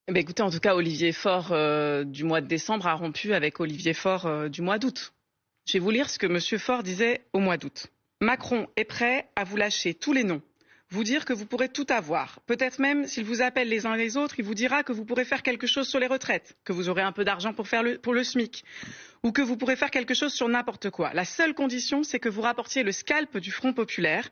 Eh bien, écoutez, en tout cas, Olivier Faure du mois de décembre a rompu avec Olivier Faure du mois d'août. Je vais vous lire ce que M. Faure disait au mois d'août. Macron est prêt à vous lâcher tous les noms, vous dire que vous pourrez tout avoir. Peut-être même, s'il vous appelle les uns les autres, il vous dira que vous pourrez faire quelque chose sur les retraites, que vous aurez un peu d'argent pour le SMIC, ou que vous pourrez faire quelque chose sur n'importe quoi. La seule condition, c'est que vous rapportiez le scalp du Front populaire,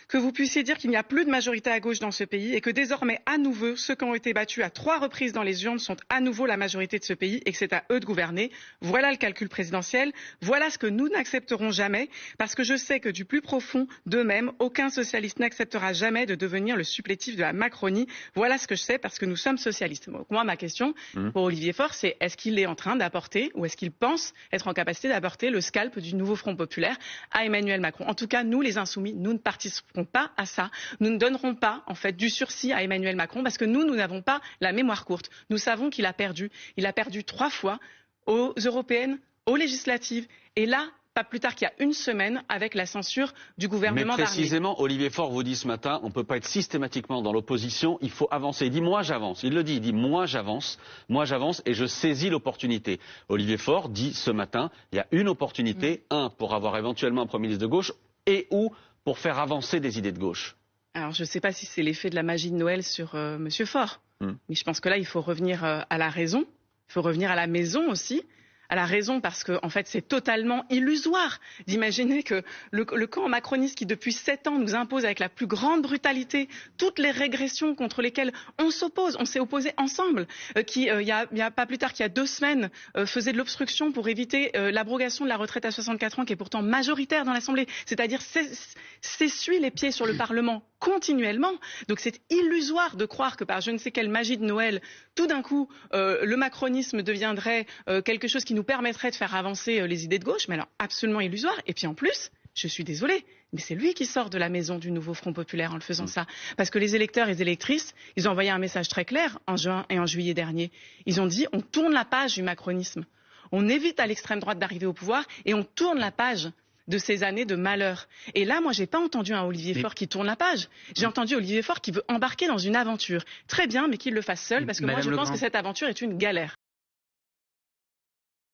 que vous puissiez dire qu'il n'y a plus de majorité à gauche dans ce pays et que désormais, à nouveau, ceux qui ont été battus à 3 reprises dans les urnes sont à nouveau la majorité de ce pays et que c'est à eux de gouverner. Voilà le calcul présidentiel. Voilà ce que nous n'accepterons jamais parce que je sais que du plus profond d'eux-mêmes, aucun socialiste n'acceptera jamais de devenir le supplétif de la Macronie. Voilà ce que je sais parce que nous sommes socialistes. Donc moi, ma question pour Olivier Faure, c'est est-ce qu'il est en train d'apporter ou est-ce qu'il pense être en capacité d'apporter le scalp du nouveau Front populaire à Emmanuel Macron? En tout cas, nous, les Insoumis, nous ne participerons pas à ça. Nous ne donnerons pas, en fait, du sursis à Emmanuel Macron parce que nous n'avons pas la mémoire courte. Nous savons qu'il a perdu. Il a perdu 3 fois aux européennes, aux législatives et là, pas plus tard qu'il y a une semaine, avec la censure du gouvernement Barnier. Mais précisément, Olivier Faure vous dit ce matin, on ne peut pas être systématiquement dans l'opposition, il faut avancer. Il dit moi j'avance, il le dit, il dit moi j'avance et je saisis l'opportunité. Olivier Faure dit ce matin, il y a une opportunité, pour avoir éventuellement un Premier ministre de gauche et ou pour faire avancer des idées de gauche. Alors je ne sais pas si c'est l'effet de la magie de Noël sur M. Faure, mais je pense que là il faut revenir à la raison, il faut revenir à la maison aussi. À la raison parce que en fait c'est totalement illusoire d'imaginer que le camp macroniste qui depuis 7 ans nous impose avec la plus grande brutalité toutes les régressions contre lesquelles on s'oppose, on s'est opposé ensemble, qui il y a pas plus tard qu'il y a 2 semaines faisait de l'obstruction pour éviter l'abrogation de la retraite à 64 ans qui est pourtant majoritaire dans l'Assemblée, c'est-à-dire s'essuie les pieds sur le Parlement continuellement. Donc c'est illusoire de croire que par je ne sais quelle magie de Noël, tout d'un coup, le macronisme deviendrait quelque chose qui nous permettrait de faire avancer les idées de gauche, mais alors absolument illusoire. Et puis en plus, je suis désolée, mais c'est lui qui sort de la maison du nouveau Front populaire en le faisant ça. Parce que les électeurs et les électrices, ils ont envoyé un message très clair en juin et en juillet dernier. Ils ont dit on tourne la page du macronisme. On évite à l'extrême droite d'arriver au pouvoir et on tourne la page de ces années de malheur. Et là, moi, j'ai pas entendu un Olivier Faure qui tourne la page. J'ai entendu Olivier Faure qui veut embarquer dans une aventure. Très bien, mais qu'il le fasse seul, parce que moi, je pense que cette aventure est une galère.